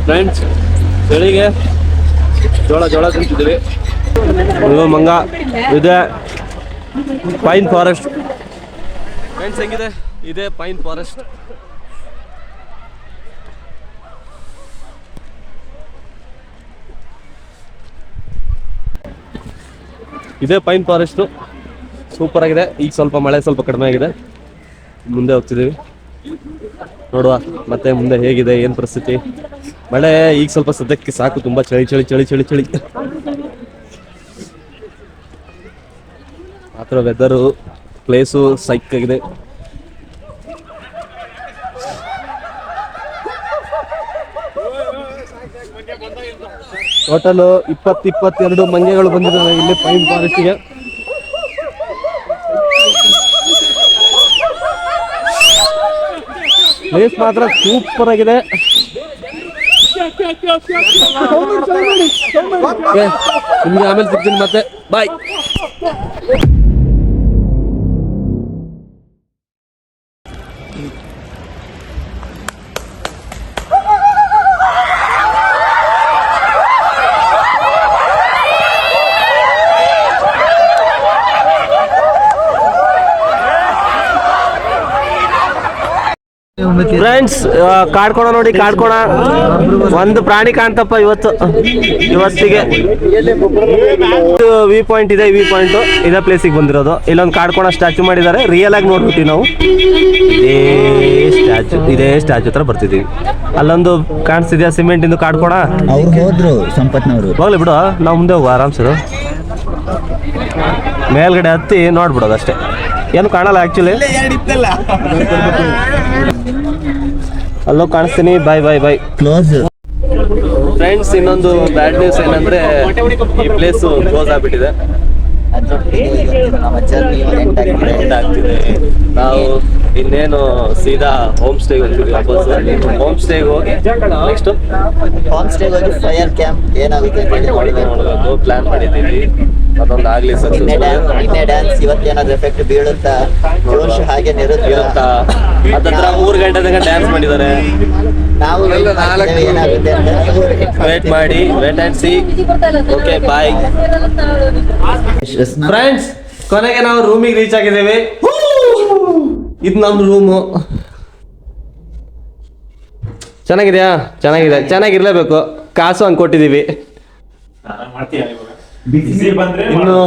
Friends ಬೆಳಿಗ್ಗೆ ಜೋಳ ತಿಂತಿದ್ದೀವಿ. ಇದು ಮಂಗ ಇದೆ ಪೈನ್ ಫಾರೆಸ್ಟ್. ಫ್ರೆಂಡ್ಸ್ ಹೆಂಗಿದೆ? ಇದೆ ಪೈನ್ ಫಾರೆಸ್ಟ್. ಇದೇ ಪೈನ್ ಫಾರೆಸ್ಟು ಸೂಪರ್ ಆಗಿದೆ. ಈಗ ಸ್ವಲ್ಪ ಮಳೆ ಸ್ವಲ್ಪ ಕಡಿಮೆ ಆಗಿದೆ. ಮುಂದೆ ಹೋಗ್ತಿದ್ದೀವಿ, ನೋಡುವ ಮತ್ತೆ ಮುಂದೆ ಹೇಗಿದೆ ಏನು ಪರಿಸ್ಥಿತಿ. ಮಳೆ ಈಗ ಸ್ವಲ್ಪ ಸದ್ಯಕ್ಕೆ ಸಾಕು. ತುಂಬ ಚಳಿ ಚಳಿ ಚಳಿ ಚಳಿ ಚಳಿ ಮಾತ್ರ. ವೆದರು ಪ್ಲೇಸು ಸೈಕ್ ಆಗಿದೆ. ಟೋಟಲ್ 22 ಮಂಗೆಗಳು ಬಂದಿದ್ದಾವೆ ಇಲ್ಲಿ ಪೈನ್ ಫಾರೆಸ್ಟ್ಗೆ. ಪ್ಲೇಸ್ ಮಾತ್ರ ಸೂಪರ್ ಆಗಿದೆ. ನಿಮ್ಗೆ ಆಮೇಲೆ ಸಿಗ್ತೀನಿ ಮತ್ತೆ, ಬಾಯ್. ಫ್ರೆಂಡ್ಸ್ ಕಾಡ್ಕೋಣ ನೋಡಿ, ಕಾಡ್ಕೋಣ. ಒಂದು ಪ್ರಾಣಿ ಕಾಣ್ತಪ್ಪ ಇವತ್ತಿಗೆ. ವ್ಯೂ ಪಾಯಿಂಟ್ ಇದೆ, ವ್ಯೂ ಪಾಯಿಂಟ್ ಇದೇ ಪ್ಲೇಸಿಗೆ ಬಂದಿರೋದು. ಇಲ್ಲೊಂದು ಕಾಡ್ಕೋಣ ಸ್ಟ್ಯಾಚು ಮಾಡಿದ್ದಾರೆ. ರಿಯಲ್ ಆಗಿ ನೋಡ್ಬಿಟ್ಟಿವಿ ನಾವು. ಇದೇ ಸ್ಟ್ಯಾಚು ಹತ್ರ ಬರ್ತಿದ್ದೀವಿ. ಅಲ್ಲೊಂದು ಕಾಣಿಸ್ತಿದ್ಯಾ ಸಿಮೆಂಟ್ ಇಂದು ಕಾಡ್ಕೋಣ. ಹೋದ್ರು ಸಂಪತ್ನವರು. ಹೋಗ್ಲಿ ಬಿಡು, ನಾವು ಮುಂದೆ ಹೋಗುವ ಆರಾಮ್ಸರು. ಮೇಲ್ಗಡೆ ಹತ್ತಿ ನೋಡ್ಬಿಡೋದು ಅಷ್ಟೇ, ಏನು ಕಾಣಲ್ಲ ಆಕ್ಚುಲಿ. ಅಲ್ಲೋ ಕಾಣಿಸ್ತೀನಿ. ಬಾಯ್ ಬಾಯ್ ಬಾಯ್. ಕ್ಲೋಸ್. ಫ್ರೆಂಡ್ಸ್ ಇನ್ನೊಂದು ಬ್ಯಾಡ್ ನ್ಯೂಸ್ ಏನಂದ್ರೆ ಈ ಪ್ಲೇಸ್ ಕ್ಲೋಸ್ ಆಗ್ಬಿಟ್ಟಿದೆ. ನಾವು ಇನ್ನೇನು ಸೀದಾ ಹೋಮ್ ಸ್ಟೇಗೆ ಹೋಗ್ತೀವಿ. ವಾಪಸ್ ಹೋಮ್ ಸ್ಟೇಗೆ ಹೋಗಿ ನೆಕ್ಸ್ಟ್ ಹೋಮ್ ಸ್ಟೇಗೆ ಹೋಗಿ ಫೈರ್ ಕ್ಯಾಂಪ್ ಏನಾಗುತ್ತೆ ನೋಡಬೇಕು ಪ್ಲಾನ್ ಮಾಡಿದ್ದೀವಿ. ಅದೊಂದು ಆಗ್ಲಿ ನಿನ್ನೆ ಡ್ಯಾನ್ಸ್ ಇವತ್ತೇನಾದ್ರು ಎಫೆಕ್ಟ್ ಬೀಳುತ್ತಾ, ಜೋಶ್ ಹಾಗೆ ನಿರುತ್ತಾ. ಅದತ್ರ 3 ಗಂಟೆ ತನಕ ಡ್ಯಾನ್ಸ್ ಮಾಡಿದ್ದಾರೆ. ನಾವು ಏನಾಗುತ್ತೆ ಅಂತ ವೇಟ್ ಮಾಡಿ, wait and see. Okay bye friends. ಕೊನೆಗೆ ನಾವು ರೂಮಿಗೆ ರೀಚ್ ಆಗಿದ್ದೇವೆ. ಇದು ನಮ್ಮ ರೂಮು. ಚೆನ್ನಾಗಿದೆಯಾ? ಚೆನ್ನಾಗಿದೆ, ಚೆನ್ನಾಗಿರ್ಲೇಬೇಕು. ಕಾಸು ಹಂಗೆ ಕೊಟ್ಟಿದ್ದೀವಿ. ಇನ್ನು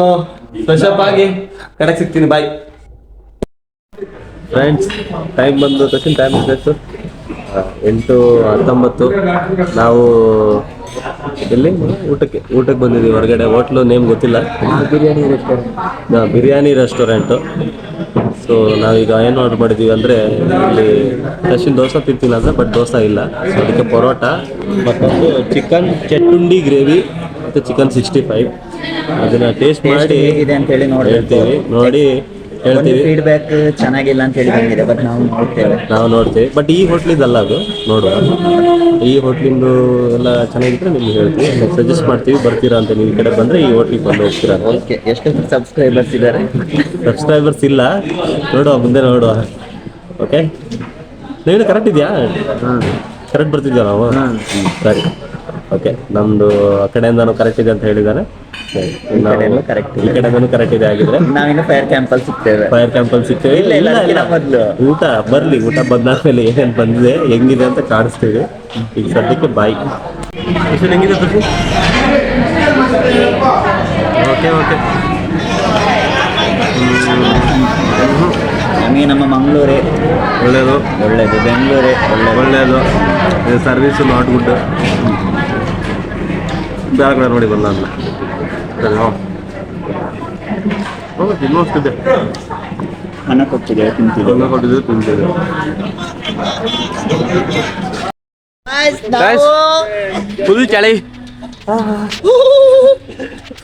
ಫ್ರೆಶ್ ಅಪ್ ಆಗಿ ಕಡೆಗೆ ಸಿಗ್ತೀನಿ. Bye friends. ಟೈಮ್ ಬಂದು ತಕ್ಷಣ ಟೈಮ್ ಎಷ್ಟು? 8:19. ನಾವು ಎಲ್ಲಿ ಊಟಕ್ಕೆ ಬಂದಿದ್ದೀವಿ ಹೊರಗಡೆ. ಹೋಟ್ಲು ನೇಮ್ ಗೊತ್ತಿಲ್ಲ. ಬಿರಿಯಾನಿ ರೆಸ್ಟೋರೆಂಟು. ಸೊ ನಾವೀಗ ಏನು ಆರ್ಡರ್ ಮಾಡಿದ್ದೀವಿ ಅಂದರೆ, ಇಲ್ಲಿ ದಕ್ಷಿಣ ದೋಸೆ ತಿಂತೀನಿ ಅಂದರೆ, ಬಟ್ ದೋಸೆ ಇಲ್ಲ. ಸೊ ಅದಕ್ಕೆ ಪರೋಟ ಮತ್ತೊಂದು ಚಿಕನ್ ಚಟ್ಟುಂಡಿ ಗ್ರೇವಿ ಮತ್ತು ಚಿಕನ್ 65. ಅದನ್ನ ಟೇಸ್ಟ್ ಮಾಡಿ ಇದೆ ಅಂತ ಹೇಳಿ ಹೇಳ್ತೀವಿ. ನೋಡಿ ಹೇಳ್ತೀವಿ. ಫೀಡ್ಬ್ಯಾಕ್ ಚೆನ್ನಾಗಿಲ್ಲ ಅಂತ ಹೇಳಿ ಬಂದಿದೆ, ಬಟ್ ನಾವು ನೋಡ್ತೀವಿ. ಬಟ್ ಈ ಹೋಟ್ಲಿಂದಲ್ಲ ಅದು, ನೋಡುವ. ಈ ಹೋಟ್ಲಿಂದು ಎಲ್ಲ ಚೆನ್ನಾಗಿದ್ರೆ ನಿಮ್ಗೆ ಹೇಳ್ತೀವಿ, ಸಜೆಸ್ಟ್ ಮಾಡ್ತೀವಿ. ಬರ್ತೀರಾ ಅಂತ ನೀವು ಈ ಕಡೆ ಬಂದರೆ ಈ ಹೋಟ್ಲಿಗೆ ಬಂದು ಹೋಗ್ತೀರಾ. ಓಕೆ. ಎಷ್ಟು ಸಬ್ಸ್ಕ್ರೈಬರ್ಸ್ ಇದ್ದಾರೆ? ಸಬ್ಸ್ಕ್ರೈಬರ್ಸ್ ಇಲ್ಲ, ನೋಡುವ ಮುಂದೆ ನೋಡುವ. ಓಕೆ, ನೀನು ಕರೆಕ್ಟ್ ಇದೆಯಾ? ಕರೆಕ್ಟ್ ಬರ್ತಿದ್ಯಾ ನಾವು? ಸರಿ. ಓಕೆ, ನಮ್ಮದು ಆ ಕಡೆಯಿಂದನೂ ಕರೆಕ್ಟ್ ಇದೆ ಅಂತ ಹೇಳಿದ್ದಾರೆ. ಈ ಕಡೆಯಿಂದನೂ ಕರೆಕ್ಟ್ ಇದೆ ಆಗಿದ್ರೆ ನಾವಿನ್ನು ಫೈರ್ ಕ್ಯಾಂಪಲ್ಲಿ ಸಿಗ್ತೇವೆ. ಇಲ್ಲ ಮೊದಲು ಊಟ ಬಂದಾದ್ಮೇಲೆ ಏನೇನು ಬಂದಿದೆ ಹೆಂಗಿದೆ ಅಂತ ಕಾಣಿಸ್ತೀವಿ. ಈಗ ಸದ್ಯಕ್ಕೆ ಬಾಯ್. ಹೆಂಗಿದೆ ಖುಷಿ? ಓಕೆ. ನಮಗೆ ನಮ್ಮ ಮಂಗಳೂರೇ ಒಳ್ಳೇದು, ಬೆಂಗಳೂರೇ ಒಳ್ಳೇದು. Service not good. ಬೇರೆ ಕಡೆ ನೋಡಿ ಬಂದ ಇನ್ನೊಷ್ಟಿದೆ. ಅನ್ನ ಕೊಟ್ಟಿದೆ, ತಿಂತಿದೆ. ಫುಲ್ ಚಳಿ.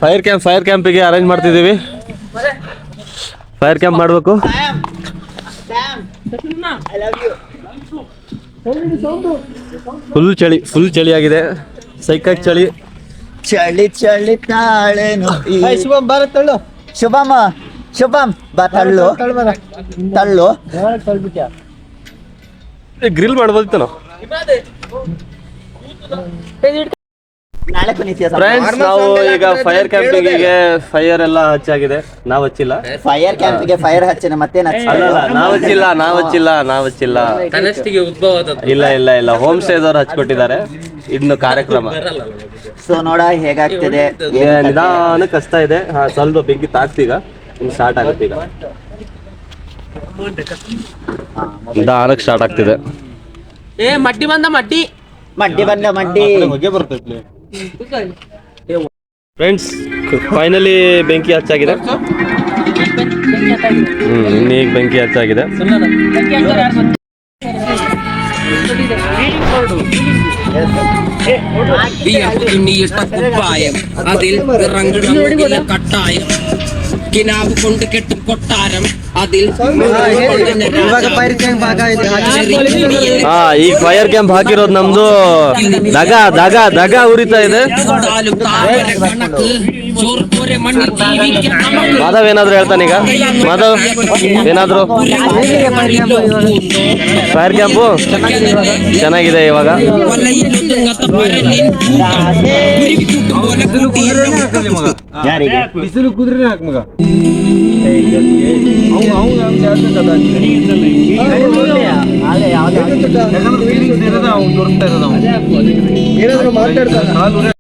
ಫೈರ್ ಕ್ಯಾಂಪಿಗೆ ಅರೇಂಜ್ ಮಾಡ್ತಿದ್ದೀವಿ. ಫೈರ್ ಕ್ಯಾಂಪ್ ಮಾಡಬೇಕು. ಫುಲ್ ಚಳಿ ಆಗಿದೆ. ಸೈಕಾಗಿ ಚಳಿ ತಾಳೇನು. ಶುಭಮ್ ಬಾ ತಳ್ಳು. ಗ್ರಿಲ್ ಮಾಡ್ಬೋದಿತ್ತು ನಾವು. ನಾಳೆ ಕುಣಿತೀಯ ಫ್ರೆಂಡ್ಸ್, ನಾವು ಈಗ ಫೈರ್ ಕ್ಯಾಂಪಿಂಗಿಗೆ ಫೈರ್ ಎಲ್ಲ ಹಚ್ಚಾಗಿದೆ. ನಾವು ಹಚ್ಚಿಲ್ಲ. ಫೈರ್ ಕ್ಯಾಂಪಿಗೆ ಫೈರ್ ಹಚ್ಚಿನ ಮತ್ತೇನ್ ಅಲ್ಲಲ್ಲ, ನಾವ್ ಹಚ್ಚಿಲ್ಲ. ಇಲ್ಲ ಹೋಮ್ ಸ್ಟೇದವ್ರು ಹಚ್ಕೊಟ್ಟಿದ್ದಾರೆ. ಇನ್ನು ಕಾರ್ಯಕ್ರಮ ಸೊ ನೋಡ ಹೇಗಾಗ್ತಿದೆ. ನಿಧಾನಕ್ಕೆ ಹಚ್ತಾ ಇದೆ. ಸ್ವಲ್ಪ ಬೆಂಕಿ ತಾಕ್ತೀಗ, ಇನ್ನು ಸ್ಟಾರ್ಟ್ ಆಗುತ್ತೆ. ಈಗ ನಿಧಾನಕ್ಕೆ ಸ್ಟಾರ್ಟ್ ಆಗ್ತಿದೆ. ಮಡ್ಡಿ ಬಂದ ಮಡ್ಡಿ ಫ್ರೆಂಡ್ಸ್, ಫೈನಲಿ ಬೆಂಕಿ ಹಚ್ಚಾಗಿದೆ. ಇನ್ನೀಗ ಬೆಂಕಿ ಹಚ್ಚಾಗಿದೆ. കിനാവ് കൊണ്ട് കെട്ടും കൊട്ടാരം അതിൽ ಈ ಫೈರ್ ಕ್ಯಾಂಪ್ ಹಾಕಿರೋದು ನಮ್ದು ದಗ ಉರಿತಾ ಇದೆ. ಮಾಧವ್ ಏನಾದ್ರು ಹೇಳ್ತಾನೆ ಈಗ. ಮಾಧವ್ ಏನಾದ್ರು ಫೈರ್ ಕ್ಯಾಂಪು ಚೆನ್ನಾಗಿದೆ ಇವಾಗ. ಬಿಸಿಲು ಕುದುರೆ ಹಾಕ್ ಮಗ. ಏನಾದ್ರು ಮಾತಾಡ್ತಾರೆ.